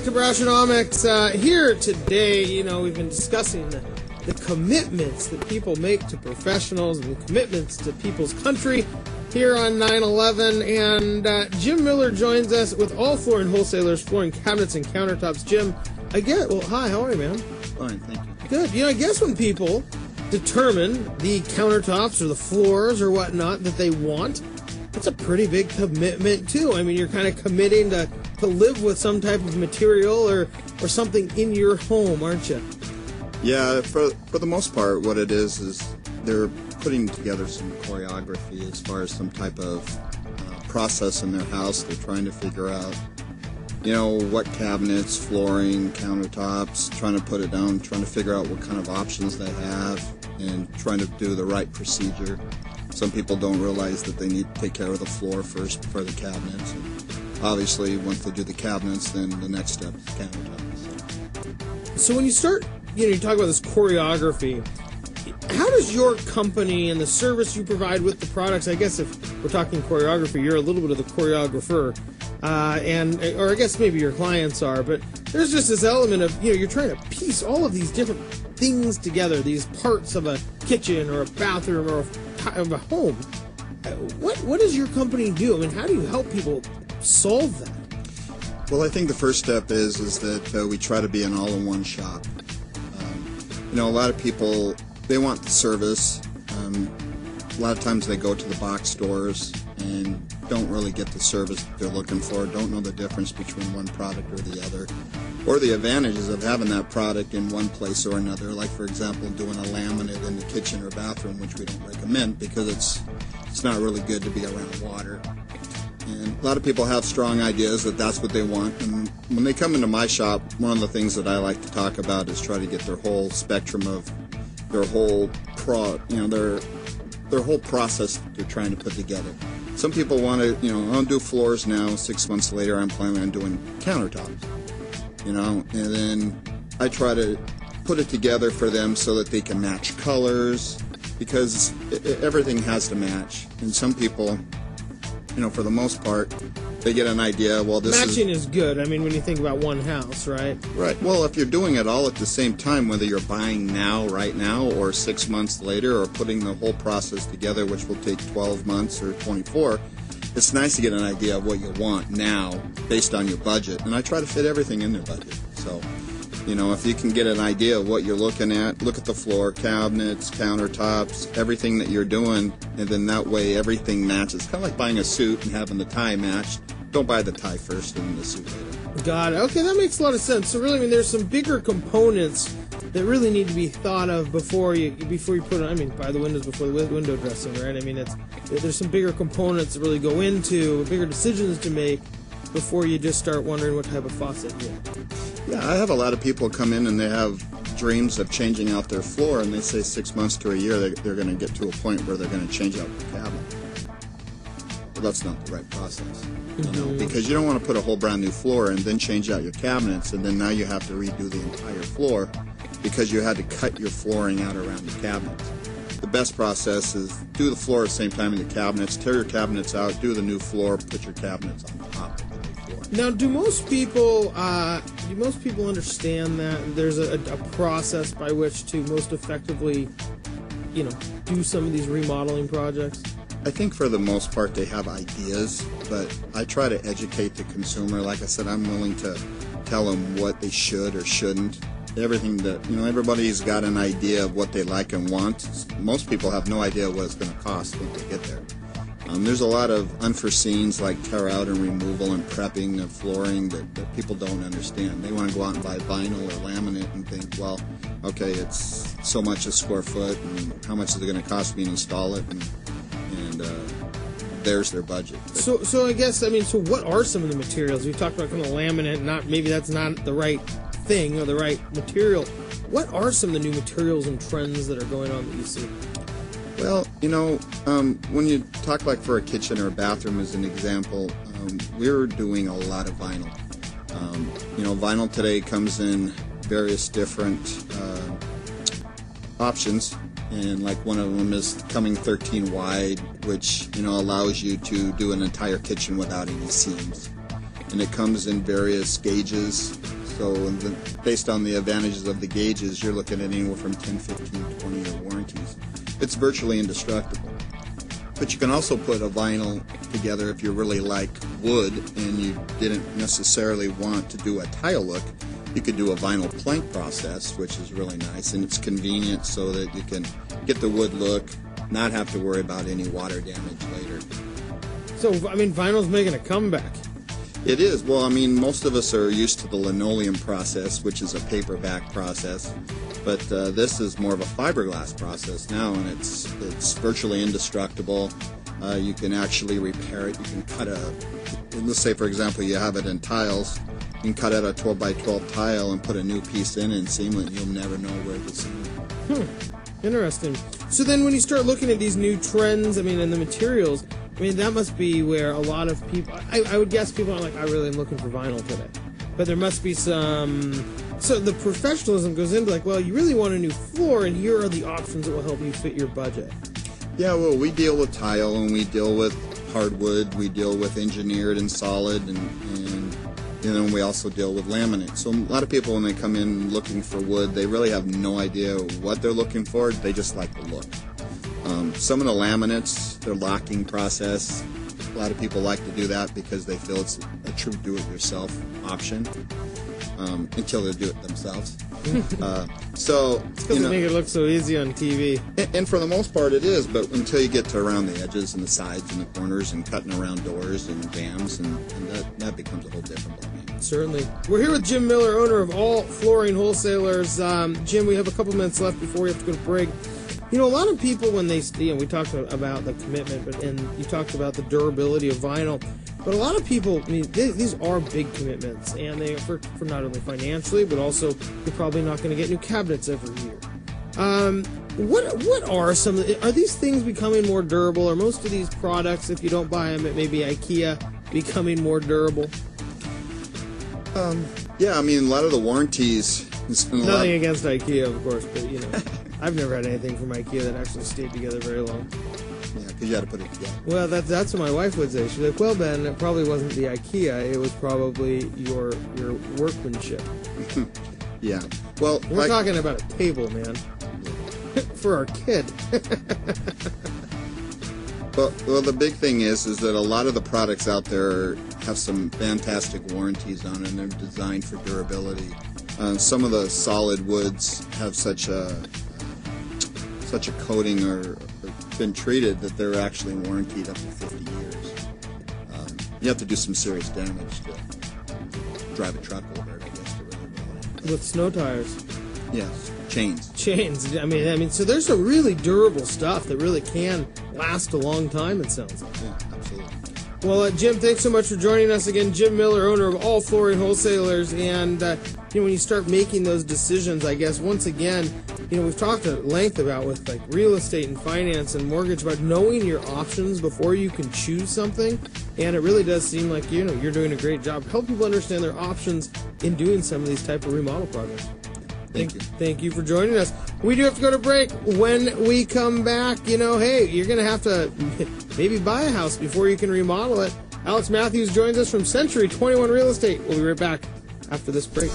to Brassionomics. Here today, we've been discussing the commitments that people make to professionals and the commitments to people's country here on 9/11. And Jim Miller joins us with All Flooring Wholesalers, flooring cabinets and countertops. Jim, hi, how are you, man? Fine, thank you. Good. I guess when people determine the countertops or the floors or whatnot that they want, it's a pretty big commitment too. I mean, you're kind of committing to live with some type of material or something in your home, aren't you? Yeah, for the most part, what it is they're putting together some choreography as far as some type of process in their house. They're trying to figure out, what cabinets, flooring, countertops, trying to put it down, trying to figure out what kind of options they have, and trying to do the right procedure. Some people don't realize that they need to take care of the floor first before the cabinets. And obviously, once they do the cabinets, then the next step is the countertops. So when you start, you talk about this choreography, how does your company and the service you provide with the products, I guess if we're talking choreography, you're a little bit of the choreographer, or I guess maybe your clients are, but there's just this element of, you're trying to piece all of these different things together, these parts of a kitchen or a bathroom or of a home. What does your company do? I mean, how do you help people solve that? Well, I think the first step is that we try to be an all-in-one shop. A lot of people, they want the service. A lot of times they go to the box stores and don't really get the service they're looking for, don't know the difference between one product or the other, or the advantages of having that product in one place or another, like, for example, doing a laminate in the kitchen or bathroom, which we don't recommend because it's not really good to be around water. And a lot of people have strong ideas that that's what they want, and when they come into my shop, one of the things that I like to talk about is try to get their whole spectrum of their whole their whole process they're trying to put together. Some people want to, I'll do floors now. 6 months later, I'm planning on doing countertops, and then I try to put it together for them so that they can match colors, because everything has to match. And some people, for the most part, they get an idea, well, matching is good. I mean, when you think about one house, right? Right. Well, if you're doing it all at the same time, whether you're buying right now, or 6 months later, or putting the whole process together, which will take 12 months or 24, it's nice to get an idea of what you want now based on your budget. And I try to fit everything in their budget. So, if you can get an idea of what you're looking at, look at the floor, cabinets, countertops, everything that you're doing, and then that way everything matches. Kind of like buying a suit and having the tie matched. Don't buy the tie first and the suit later. Got it. Okay, that makes a lot of sense. So really, there's some bigger components that really need to be thought of before you put on. Buy the windows before the window dressing, right? There's some bigger components that really go into bigger decisions to make before you just start wondering what type of faucet you get. Yeah, I have a lot of people come in and they have dreams of changing out their floor, and they say 6 months to a year they're going to get to a point where they're going to change out the cabinet. Well, that's not the right process, because you don't want to put a whole brand new floor and then change out your cabinets, and then now you have to redo the entire floor because you had to cut your flooring out around the cabinets. The best process is do the floor at the same time in the cabinets, tear your cabinets out, do the new floor, put your cabinets on top of the new floor. Now, do most people understand that there's a process by which to most effectively, do some of these remodeling projects? I think for the most part they have ideas, but I try to educate the consumer. Like I said, I'm willing to tell them what they should or shouldn't. Everything that, everybody's got an idea of what they like and want. Most people have no idea what it's going to cost when they get there. There's a lot of unforeseens like tear out and removal and prepping of flooring that people don't understand. They want to go out and buy vinyl or laminate and think, well, okay, it's so much a square foot, and how much is it going to cost me to install it, and there's their budget. So I guess, so what are some of the materials? We talked about kind of laminate, maybe that's not the right thing or the right material. What are some of the new materials and trends that are going on that you see? Well, when you talk like for a kitchen or a bathroom as an example, we're doing a lot of vinyl. Vinyl today comes in various different options, and like one of them is coming 13 wide, which allows you to do an entire kitchen without any seams. And it comes in various gauges, So based on the advantages of the gauges, you're looking at anywhere from 10, 15, 20-year warranties. It's virtually indestructible. But you can also put a vinyl together if you really like wood and you didn't necessarily want to do a tile look. You could do a vinyl plank process, which is really nice, and it's convenient so that you can get the wood look, not have to worry about any water damage later. So, I mean, vinyl's making a comeback. It is. Well, I mean, most of us are used to the linoleum process, which is a paperback process, but this is more of a fiberglass process now, and it's virtually indestructible. You can actually repair it. You can cut let's say, for example, you have it in tiles. You can cut out a 12 by 12 tile and put a new piece in and seam it, and you'll never know where to seam it. Interesting. So then when you start looking at these new trends, I mean, and the materials, I mean, that must be where a lot of people, I would guess people are like, I really am looking for vinyl today. But there must be some, so the professionalism goes into like, well, you really want a new floor, and here are the options that will help you fit your budget. Yeah, well, we deal with tile, and we deal with hardwood, we deal with engineered and solid, and we also deal with laminate. So a lot of people, when they come in looking for wood, they really have no idea what they're looking for. They just like the look. Some of the laminates, their locking process, a lot of people like to do that because they feel it's a true do-it-yourself option until they do it themselves. So it's because they make it look so easy on TV. And for the most part it is, but until you get to around the edges and the sides and the corners and cutting around doors and jambs, and that becomes a whole different ballgame. Certainly. We're here with Jim Miller, owner of All Flooring Wholesalers. Jim, we have a couple minutes left before we have to go to break. You know, a lot of people, when they, we talked about the commitment, and you talked about the durability of vinyl, but a lot of people, I mean, these are big commitments, and they are for not only financially, but also you're probably not going to get new cabinets every year. What are some of are these things becoming more durable? Are most of these products, if you don't buy them at maybe IKEA, becoming more durable? Yeah, I mean, a lot of the warranties. Nothing against IKEA, of course, but you know, I've never had anything from IKEA that actually stayed together very long. Yeah, because you had to put it together. Well, that's what my wife would say. She's like, well, Ben, it probably wasn't the IKEA. It was probably your workmanship. Yeah. Well, we're talking about a table, man. For our kid. Well, the big thing is that a lot of the products out there have some fantastic warranties on it, and they're designed for durability. Some of the solid woods have such a coating or been treated that they're actually warranted up to 50 years. You have to do some serious damage to drive a truck over it, I guess, to really know. With snow tires. Yes, chains. I mean, so there's some really durable stuff that really can last a long time, it sounds like. Yeah, absolutely. Well, Jim, thanks so much for joining us again. Jim Miller, owner of All Flooring Wholesalers. And, when you start making those decisions, I guess, once again, we've talked at length about with like real estate and finance and mortgage, about knowing your options before you can choose something. And it really does seem like, you're doing a great job. Help people understand their options in doing some of these type of remodel projects. Thank you. Thank you for joining us. We do have to go to break. When we come back, hey, you're going to have to maybe buy a house before you can remodel it. Alex Matthews joins us from Century 21 Real Estate. We'll be right back after this break.